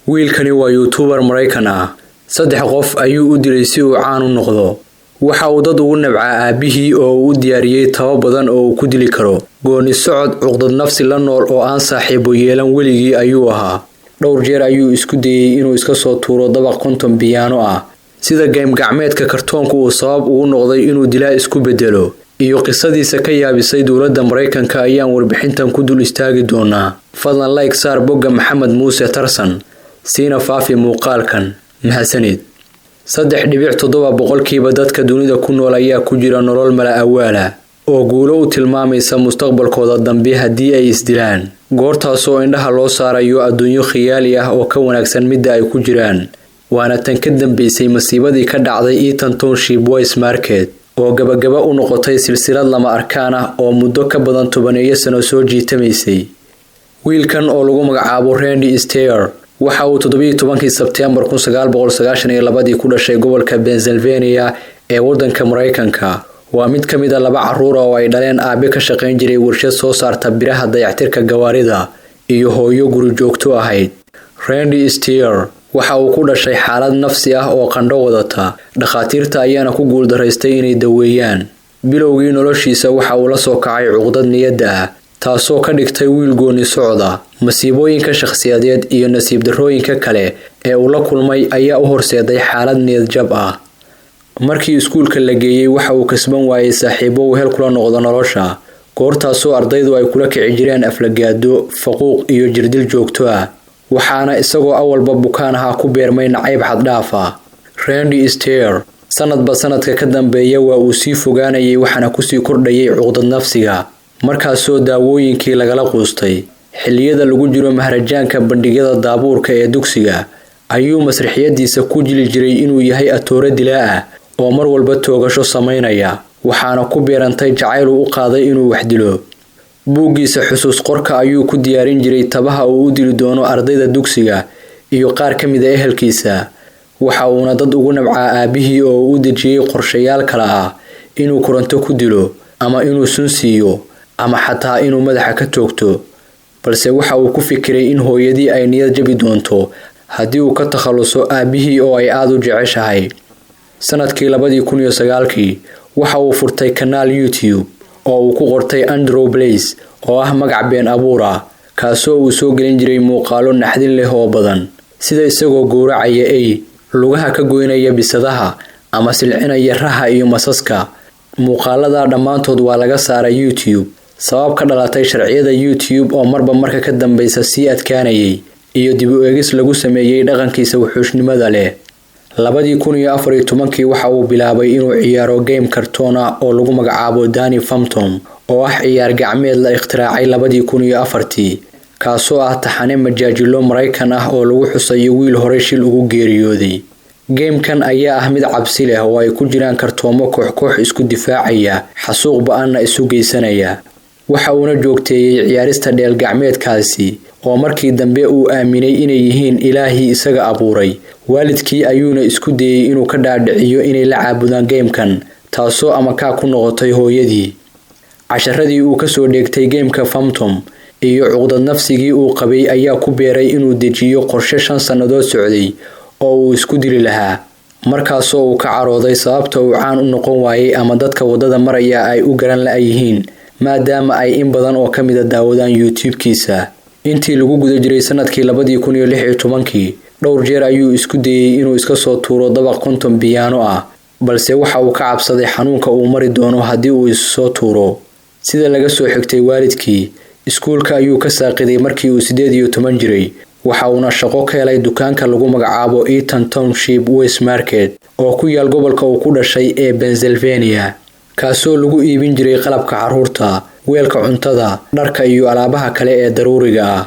wiilkani waa youtuber Mareykan ah. 3 qof ayuu u dilay si uu caan u noqdo. Waxa uu dad ugu nabcaa aabihii oo uu diyaariyay tabo badan oo uu ku dili karo. Gooni socod cuqdad nafsi la nool oo aan saaxiibo yeelan weligii ayuu ahaa. Dhowr jeer ayuu isku dayay inuu iska soo tuuro dabaq konton piano ah. Sida game gacmeedka kartoonku uu sabab ugu noqday inuu dilaa isku bedelo. Iyo qisadiisa ka yaabisay dawladda Mareykanka ayaan warbixintan ku dul istaagi doonaa. Fadlan like saar bogga Maxamed Muuse Tarsan. Siina faafi muuqaalkan. Mahadsanid. 3.7% dadka dunida ku nool ayaa ku jira nolol mala awaala oo guulo u tilmaamaysa mustaqbalkooda dambe haddii ay isdilaan. Goortaasoo indhaha loo saarayo adduunyo khiyaali ah oo ka wanaagsan midda ay ku jiraan. Waana tan ka dambeysay masiibadii ka dhacday Eaton Township West Market oo gabagaba u noqotay silsilad lama arkaan ah oo muddo ka badan 10 sano soo jiitamaysay. Wiilkan oo lagu magacaabo Randy Steyer waxa uu 17 Sebtembar 1992 ku dhashay gobolka Pennsylvania ee waddanka Mareykanka. Waa mid ka mid ah 2 carruur oo ay dhaleen aabe ka shaqayn jiray warshad soo saarta biraha dayactirka gawaarida iyo hooyo guri joogto ahayd. Randy Steyer waxa uu ku dhashay xaalad nafsi ah oo qandho wadata. Dhakhaatiirta ayaana ku guuldaraystay inay daweeyaan. Bilowgii noloshiisa waxa uu la soo kacay cuqdad niyadda ah taasoo ka dhigtay wiil gooni socda. Masiibooyinka shakhsiyadeed iyo nasiib darrooyinka kale ee uu la kulmay ayaa u horseeday xaalad niyad jab ah. Markii iskuulka la geeyay waxa uu kasban waayay saaxiibo wehel kula noqdo nolosha. Goortaasoo ardaydu ay kula kici jireen aflagaado, faquuq iyo jirdil joogto ah. Waxaana isagoo awalba bukaan ahaa ku beermay nacayb xad dhaaf ah. Randy Steyer sanadba sanadka ka dambeeya waa uu sii fogaanayay waxaana ku sii kordhayay cuqdad nafsiga. Markaasoo daawooyinkii lagala quustay. Xilliyada lagu jiro maharajaanka bandhigyada daabuurka ee dugsiga ayuu masraxiyadiisa ku jili jiray inuu yahay atoore dilaa ah oo mar walba toogasho sameynaya. Waxaana ku beerantay jacayl u qaaday inuu wax dilo. Buuggiisa xusuus qorka ayuu ku diyaarin jiray tabaha uu u dili doono ardayda dugsiga iyo qaar ka mid ah ehelkiisa. Waxa uuna dad ugu nabcaa aabihii oo u dejiyay qorshayaal kala ah inuu koronto ku dilo ama inuu sun siiyo ama xataa inuu madaxa ka toogto. Balse waxa uu ku fikiray in hooyadii ay niyad jabi doonto haddii uu ka takhaluso aabihii oo ay aad u jeceshahay. Sanadkii 2009 waxa uu furtay kanaal YouTube oo uu ku qortay Andrew Blaze oo ah magac been abuur ah kaasoo uu soo gelin jiray muuqaalo naxdin leh oo badan sida isagoo gowracaya ay lugaha ka goynaya bisadaha ama silcinaya raha iyo masaska. Muuqaalada dhamaantood waa laga saaray YouTube sabab ka dhalatay sharciyada YouTube oo marba marka ka dambaysa sii adkaanayay iyo dib u eegis lagu sameeyay dhaqankiisa wuxuushnimada leh. 2014 waxa uu bilaabay inuu ciyaaro game kartoon ah oo lagu magacaabo Danny Phantom oo ah ciyaar gacmeed la ikhtiraacay 2004 kaasoo ah taxane majaajilo Mareykan ah oo lagu xusayo wiil hore shil ugu geeriyooday. Game-kan ayaa ah mid cabsi leh oo ay ku jiraan kartoomo koox isku difaacaya, xasuuq ba'anna isu geysanaya. Waxa uuna joogteeyay ciyaarista dheel gacmeedkaasi oo markii dambe uu aaminay inay yihiin Ilaahi isaga abuuray. Waalidkii ayuuna isku dayay inuu ka dhaadhiciyo inay la caabudaan game-kan taasoo ama ka ku noqotay hooyadii. Casharadii uu ka soo dheegtay game-ka Phantom iyo cuqdad nafsigii uu qabay ayaa ku beeray inuu dejiyo qorshe 5 sanadood socday oo uu isku dili lahaa. Markaasoo uu ka carooday sababta uu caan u noqon waayay ama dadka wadada maraya ay u garan la'yihiin maadaama ay in badan oo ka mid ah daawadaan YouTube-kiisa. Intii lagu guda jiray sanadkii 2016 dhowr jeer ayuu isku dayay inuu iska soo tuuro dabaq konton piano ah balse waxa uu ka cabsaday xanuunka uu mari doono haddii uu soo tuuro. Sida laga soo xigtay waalidkii, iskuulka ayuu ka saaqiday markii uu 18 jiray. Waxa uuna shaqo ka helay dukaanka lagu magacaabo Eaton Township West Market oo ku yaal gobolka uu ku dhashay ee Pennsylvania kaasoo lagu iibin jiray qalabka carruurta, weelka cuntada, dharka iyo alaabaha kale ee daruuriga ah.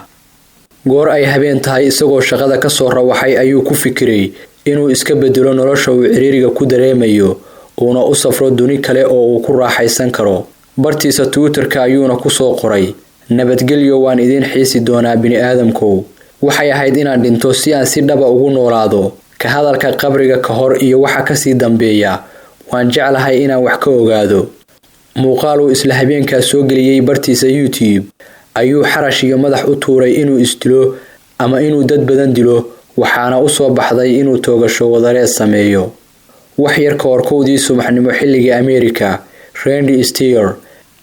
Goor ay habeen tahay isagoo shaqada ka soo rawaxay ayuu ku fikiray inuu iska bedelo nolosha uu ciriiriga ku dareemayo uuna u safro duni kale oo uu ku raaxaysan karo. Bartiisa Twitter-ka ayuuna ku soo qoray: "Nabadgelyo, waan idin xiisi doonaa bini'aadamkow. Waxay ahayd inaan dhinto si aan si dhaba ugu noolaado. Ka hadalka qabriga ka hor iyo waxa ka sii dambeeya. Waan jeclahay inaan wax ka ogaado." Muuqaal uu isla habeenkaas soo geliyay bartiisa YouTube ayuu xarash iyo madax u tuuray inuu isdilo ama inuu dad badan dilo waxaana u soo baxday inuu toogasho wadareed sameeyo. wax yar ka hor kowdii subaxnimo xilliga Ameerika, Randy Steer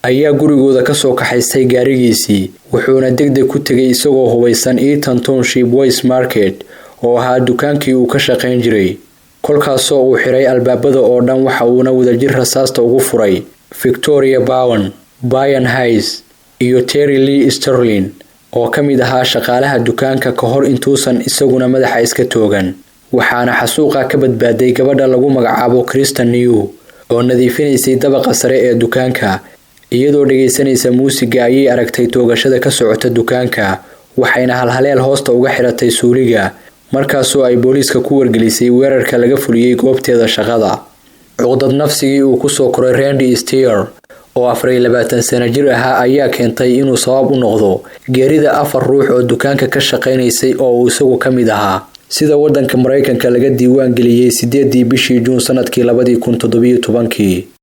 ayaa gurigooda ka soo kaxaystay gaarigiisii, wuxuuna degdeg ku tagay isagoo hubeysan Eaton Township West Market oo ahaa dukaankii uu ka shaqayn jiray. kolkaasoo uu xiray albaabada oo dhan, waxa uuna wadajir rasaasta ugu furay Victoria Bowen, Brian Hayes iyo Terry Lee Sterling oo ka mid ahaa shaqaalaha dukaanka ka hor intuusan isaguna madaxa iska toogan. waxaana xasuuqa ka badbaaday gabadha lagu magacaabo Kristen New oo nadiifinaysay dabaqa sare ee dukaanka. iyadoo dhageysanaysa muusiga ayay aragtay toogashada ka socota dukaanka, waxayna halhaleel hoosta uga xiratay suuliga, markaasoo ay booliiska ku wargelisay weerarka laga fuliyay goobteeda shaqada. cuqdad nafsigii uu ku soo koray Randy Steer oo 24 sano jir ahaa ayaa keentay inuu sabab u noqdo geerida 4 ruux oo dukaanka ka shaqaynaysay oo uu isagu ka mid ahaa. sida wadanka Mareykanka laga diiwaan geliyay 8 bishii Juun sanadkii 2017.